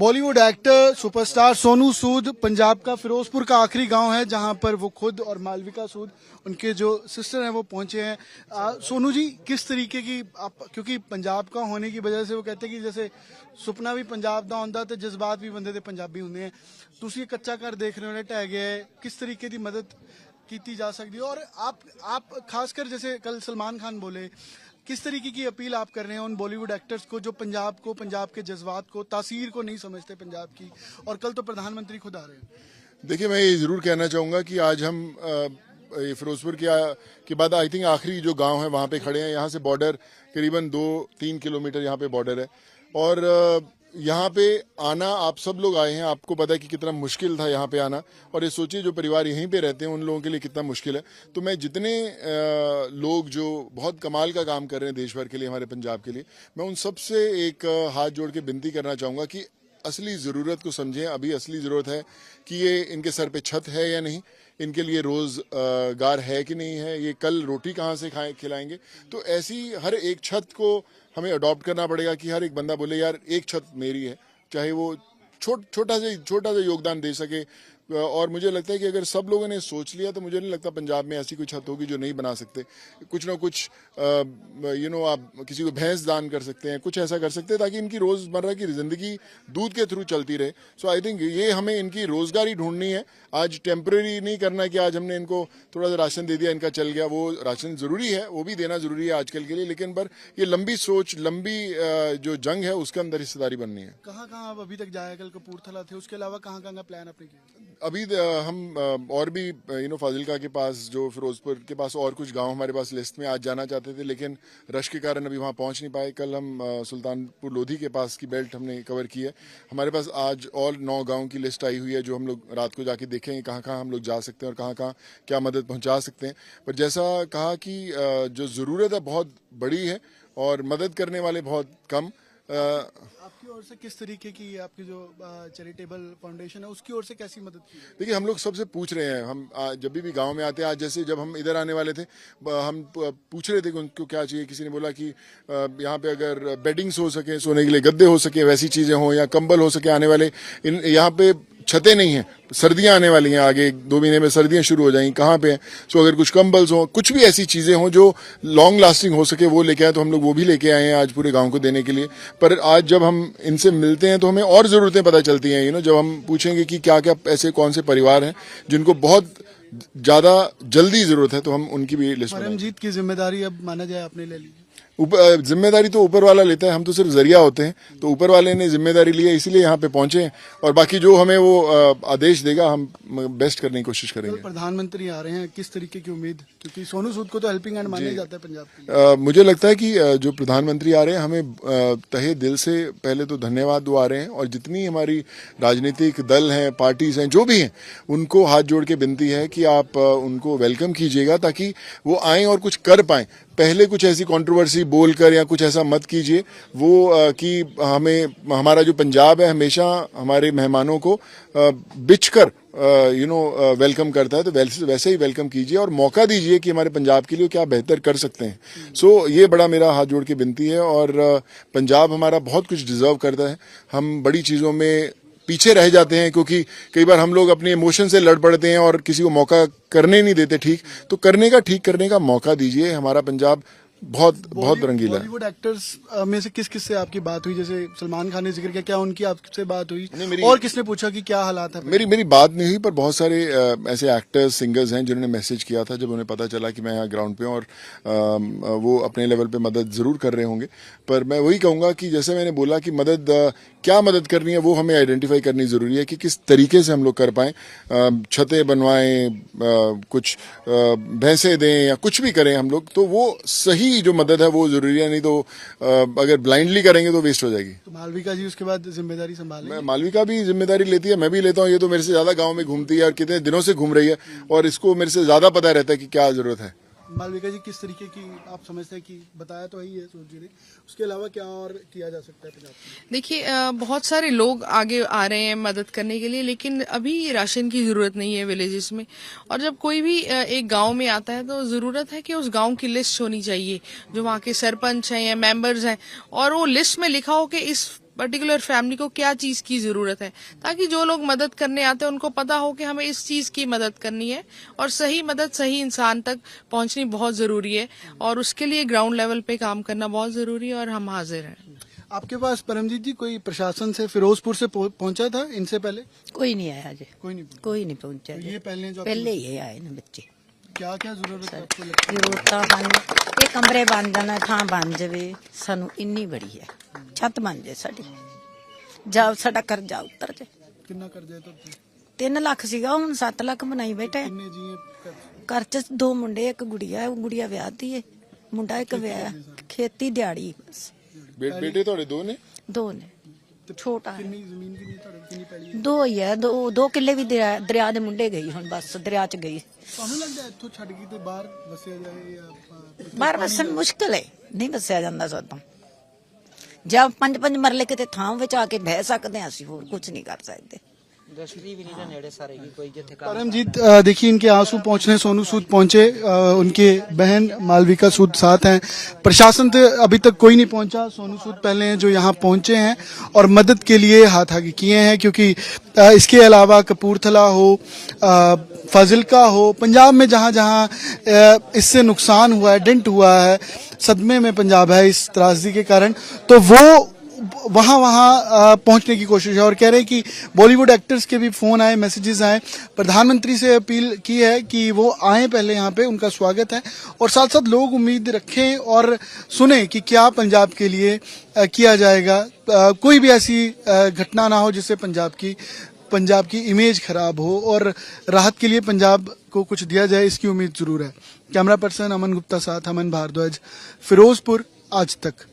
Bollywood actor superstar Sonu Sood Punjab का फिरोजपुर का आखिरी गांव है जहां पर वो खुद और मालविका सूद उनके जो सिस्टर हैं वो पहुंचे हैं। सोनू जी, किस तरीके की आप, क्योंकि पंजाब का होने की वजह से वो कहते हैं कि जैसे सुपना भी पंजाब दा होंदा ते जज्बात भी बंदे दे पंजाबी होंदे हैं। तुसी कच्चा घर देख रहे हो, ढह गया है, किस तरीके की मदद की जा सकती है? और आप खासकर जैसे कल सलमान खान बोले, किस तरीके की अपील आप कर रहे हैं उन बॉलीवुड एक्टर्स को जो पंजाब को, पंजाब के जज्बात को, तासीर को नहीं समझते पंजाब की? और कल तो प्रधानमंत्री खुद आ रहे हैं। देखिए, मैं ये जरूर कहना चाहूंगा कि आज हम फिरोजपुर के बाद आई थिंक आखिरी जो गांव है वहां पे खड़े हैं। यहाँ से बॉर्डर करीबन 2-3 किलोमीटर यहाँ पे बॉर्डर है और यहाँ पे आना, आप सब लोग आए हैं, आपको पता है कि कितना मुश्किल था यहाँ पे आना। और ये सोचिए जो परिवार यहीं पे रहते हैं उन लोगों के लिए कितना मुश्किल है। तो मैं जितने लोग जो बहुत कमाल का काम कर रहे हैं देश भर के लिए, हमारे पंजाब के लिए, मैं उन सब से एक हाथ जोड़ के विनती करना चाहूंगा कि असली ज़रूरत को समझें। अभी असली ज़रूरत है कि ये इनके सर पे छत है या नहीं, इनके लिए रोज़गार है कि नहीं है, ये कल रोटी कहाँ से खिलाएंगे। तो ऐसी हर एक छत को हमें अडॉप्ट करना पड़ेगा कि हर एक बंदा बोले यार एक छत मेरी है, चाहे वो छोटा सा योगदान दे सके। और मुझे लगता है कि अगर सब लोगों ने सोच लिया तो मुझे नहीं लगता पंजाब में ऐसी कोई छत होगी जो नहीं बना सकते। कुछ ना कुछ आप किसी को भैंस दान कर सकते हैं, कुछ ऐसा कर सकते हैं ताकि इनकी रोजमर्रा की जिंदगी दूध के थ्रू चलती रहे। सो आई थिंक ये हमें इनकी रोजगारी ढूंढनी है। आज टेम्पररी नहीं करना है कि आज हमने इनको थोड़ा सा राशन दे दिया, इनका चल गया। वो राशन जरूरी है, वो भी देना जरूरी है आजकल के लिए, लेकिन पर ये लंबी सोच, लंबी जो जंग है उसके अंदर हिस्सेदारी बननी है। कहाँ आप अभी तक जाया? कल कपूरथला थे, उसके अलावा कहाँ का प्लान आपने किया? अभी हम और भी फाजिलका के पास, जो फिरोजपुर के पास और कुछ गांव हमारे पास लिस्ट में आज जाना चाहते थे, लेकिन रश के कारण अभी वहां पहुंच नहीं पाए। कल हम सुल्तानपुर लोधी के पास की बेल्ट हमने कवर की है। हमारे पास आज और 9 गांव की लिस्ट आई हुई है जो हम लोग रात को जाके देखेंगे कहाँ कहाँ हम लोग जा सकते हैं और कहाँ कहाँ क्या मदद पहुँचा सकते हैं। पर जैसा कहा कि जो ज़रूरत है बहुत बड़ी है और मदद करने वाले बहुत कम। आपकी ओर से किस तरीके की, आपकी जो चैरिटेबल फाउंडेशन है उसकी ओर से कैसी मदद की? देखिए, हम लोग सबसे पूछ रहे हैं। हम जब भी गांव में आते हैं, आज जैसे जब हम इधर आने वाले थे हम पूछ रहे थे कि उनको क्या चाहिए। किसी ने बोला कि यहाँ पे अगर बेडिंग्स हो सके, सोने के लिए गद्दे हो सके, वैसी चीजें हो, या कंबल हो सके आने वाले। यहाँ पे छतें नहीं हैं, सर्दियां आने वाली हैं, आगे 2 महीने में सर्दियां शुरू हो जाएंगी। कहाँ पे हैं? सो अगर कुछ कंबल्स हो, कुछ भी ऐसी चीजें हों जो लॉन्ग लास्टिंग हो सके, वो लेके आए। तो हम लोग वो भी लेके आए हैं आज पूरे गांव को देने के लिए। पर आज जब हम इनसे मिलते हैं तो हमें और जरूरतें पता चलती हैं। जब हम पूछेंगे कि क्या क्या ऐसे कौन से परिवार हैं जिनको बहुत ज्यादा जल्दी जरूरत है, तो हम उनकी भी लिस्ट बनाएंगे। परमजीत की जिम्मेदारी अब माना जाए आपने ले ली? जिम्मेदारी तो ऊपर वाला लेता है, हम तो सिर्फ जरिया होते हैं। तो ऊपर वाले ने जिम्मेदारी ली है, इसीलिए यहाँ पे पहुंचे हैं। और बाकी जो हमें वो आदेश देगा हम बेस्ट करने की कोशिश करेंगे। प्रधानमंत्री आ रहे हैं, किस तरीके की उम्मीद? क्योंकि सोनू सूद को तो हेल्पिंग हैंड माना जाता है पंजाब के। मुझे लगता है कि जो प्रधानमंत्री आ रहे हैं, हमें तहे दिल से पहले तो धन्यवाद दुआ रहे हैं। और जितनी हमारी राजनीतिक दल हैं, पार्टीज हैं, जो भी हैं, उनको हाथ जोड़ के विनती है कि आप उनको वेलकम कीजिएगा ताकि वो आए और कुछ कर पाएं। पहले कुछ ऐसी कंट्रोवर्सी बोलकर या कुछ ऐसा मत कीजिए वो कि हमारा जो पंजाब है हमेशा हमारे मेहमानों को बिचकर वेलकम करता है। तो वैसे ही वेलकम कीजिए और मौका दीजिए कि हमारे पंजाब के लिए क्या बेहतर कर सकते हैं। सो ये बड़ा मेरा हाथ जोड़ के विनती है। और पंजाब हमारा बहुत कुछ डिजर्व करता है। हम बड़ी चीज़ों में पीछे रह जाते हैं क्योंकि कई बार हम लोग अपने इमोशन से लड़ पड़ते हैं और किसी को मौका करने नहीं देते ठीक। तो ठीक करने का मौका दीजिए। हमारा पंजाब बहुत रंगीला है। बॉलीवुड एक्टर्स में से किस से आपकी बात हुई? जैसे सलमान खान ने जिक्र किया, क्या उनकी आपसे बात हुई? और किसने पूछा कि क्या हालात है? मेरी बात नहीं हुई, पर बहुत सारे ऐसे एक्टर्स, सिंगर्स हैं जिन्होंने मैसेज किया था जब उन्हें पता चला कि मैं यहाँ ग्राउंड पे हूँ। और वो अपने लेवल पे मदद जरूर कर रहे होंगे। पर मैं वही कहूंगा कि जैसे मैंने बोला कि क्या मदद करनी है वो हमें आइडेंटिफाई करनी जरूरी है कि किस तरीके से हम लोग कर पाएं। छतें बनवाएं, कुछ भैंसे दें या कुछ भी करें हम लोग, तो वो सही जो मदद है वो जरूरी है। नहीं तो अगर ब्लाइंडली करेंगे तो वेस्ट हो जाएगी। तो मालविका जी उसके बाद जिम्मेदारी संभालेंगे? मालविका भी जिम्मेदारी लेती है, मैं भी लेता हूँ। ये तो मेरे से ज्यादा गांव में घूमती है और कितने दिनों से घूम रही है और इसको मेरे से ज्यादा पता रहता है कि क्या जरूरत है। मालविका जी, किस तरीके की आप समझते हैं कि बताया तो ही है सूद जी ने, उसके अलावा क्या और किया जा सकता है पंजाब में? देखिए, बहुत सारे लोग आगे आ रहे हैं मदद करने के लिए, लेकिन अभी राशन की जरूरत नहीं है विलेजेस में। और जब कोई भी एक गांव में आता है तो जरूरत है कि उस गांव की लिस्ट होनी चाहिए, जो वहाँ के सरपंच हैं या मेंबर्स हैं, और वो लिस्ट में लिखा हो कि इस पर्टिकुलर फैमिली को क्या चीज की जरूरत है, ताकि जो लोग मदद करने आते हैं उनको पता हो कि हमें इस चीज की मदद करनी है और सही मदद सही इंसान तक पहुंचनी बहुत जरूरी है, और उसके लिए ग्राउंड लेवल पे काम करना बहुत जरूरी है, और हम हाजिर हैं। आपके पास परमजीत जी कोई प्रशासन से फिरोजपुर से पहुंचा था इनसे पहले? कोई नहीं आया जी, कोई नहीं पहुंचा। कोई नहीं पहुंचा तो जी। ये पहले जो पहले ही आए ने बच्चे। क्या क्या जरूरत है आपको लगता है? ਜ਼ਰੂਰਤਾਂ ਹਨ, ਇਹ ਕਮਰੇ ਬਣ ਜਾਣਾ, ਥਾਂ ਬਣ ਜਾਵੇ, ਸਾਨੂੰ ਇੰਨੀ ਬੜੀ ਹੈ, ਛੱਤ ਬਣ ਜਾਏ ਸਾਡੀ, ਜਾ ਸਾਡਾ ਕਰਜ਼ਾ ਉਤਰ ਜਾਏ। कितना कर्जा है तो 3 ਲੱਖ ਸੀਗਾ, ਹੁਣ 7 ਲੱਖ ਬਣਾਈ ਬੈਠੇ। कितने जी हैं? ਘਰ ਚ 2 ਮੁੰਡੇ, ਇੱਕ ਗੁੜੀਆ, ਉਹ ਗੁੜੀਆ ਵਿਆਹਤੀ ਹੈ, ਮੁੰਡਾ ਇੱਕ ਵਿਆਹ, ਖੇਤੀ ਦਿਹਾੜੀ ਬਸ बेटे थोड़े दो ने 2 ਨੇ, ਛੋਟਾ ਹੈ। कितनी जमीन कितनी कितनी पैली है? 2 ਹੀ ਹੈ, 2 ਕਿੱਲੇ ਵੀ ਦਰਿਆ ਦੇ ਮੁੰਡੇ ਗਈ, ਹੁਣ ਬਸ ਦਰਿਆ ਚ ਗਈ। ਤੁਹਾਨੂੰ ਲੱਗਦਾ ਇੱਥੋਂ ਛੱਡ ਕੇ ਤੇ ਬਾਹਰ ਵਸਿਆ ਜਾਏ ਜਾਂ ਬਾਹਰ ਵਸਣ ਮੁਸ਼ਕਲ ਹੈ, ਨਹੀਂ ਵਸਿਆ ਜਾਂਦਾ ਸਾਤੋਂ। ਜਦ 5-5 ਮਰਲੇ ਕਿਤੇ ਥਾਂ ਵਿੱਚ ਆ ਕੇ ਬਹਿ ਸਕਦੇ ਹਾਂ, ਅਸੀਂ ਹੋਰ ਕੁਝ ਨਹੀਂ ਕਰ ਸਕਦੇ। परमजीत, देखिए इनके आंसू पहुंचने सोनू सूद पहुंचे, उनके बहन मालविका सूद साथ हैं। प्रशासन से अभी तक कोई नहीं पहुंचा, सोनू सूद पहले हैं जो यहाँ पहुंचे हैं और मदद के लिए हाथ आगे किए हैं, क्योंकि इसके अलावा कपूरथला हो, फाजिलका हो, पंजाब में जहाँ जहाँ इससे नुकसान हुआ है, डेंट हुआ है, सदमे में पंजाब है इस त्रासदी के कारण, तो वो वहाँ पहुंचने की कोशिश है। और कह रहे हैं कि बॉलीवुड एक्टर्स के भी फोन आए, मैसेजेस आए, प्रधानमंत्री से अपील की है कि वो आए पहले यहाँ पे, उनका स्वागत है, और साथ साथ लोग उम्मीद रखें और सुने कि क्या पंजाब के लिए किया जाएगा। कोई भी ऐसी घटना ना हो जिससे पंजाब की इमेज खराब हो, और राहत के लिए पंजाब को कुछ दिया जाए, इसकी उम्मीद जरूर है। कैमरा पर्सन अमन गुप्ता साथ अमन भारद्वाज, फिरोजपुर आज तक।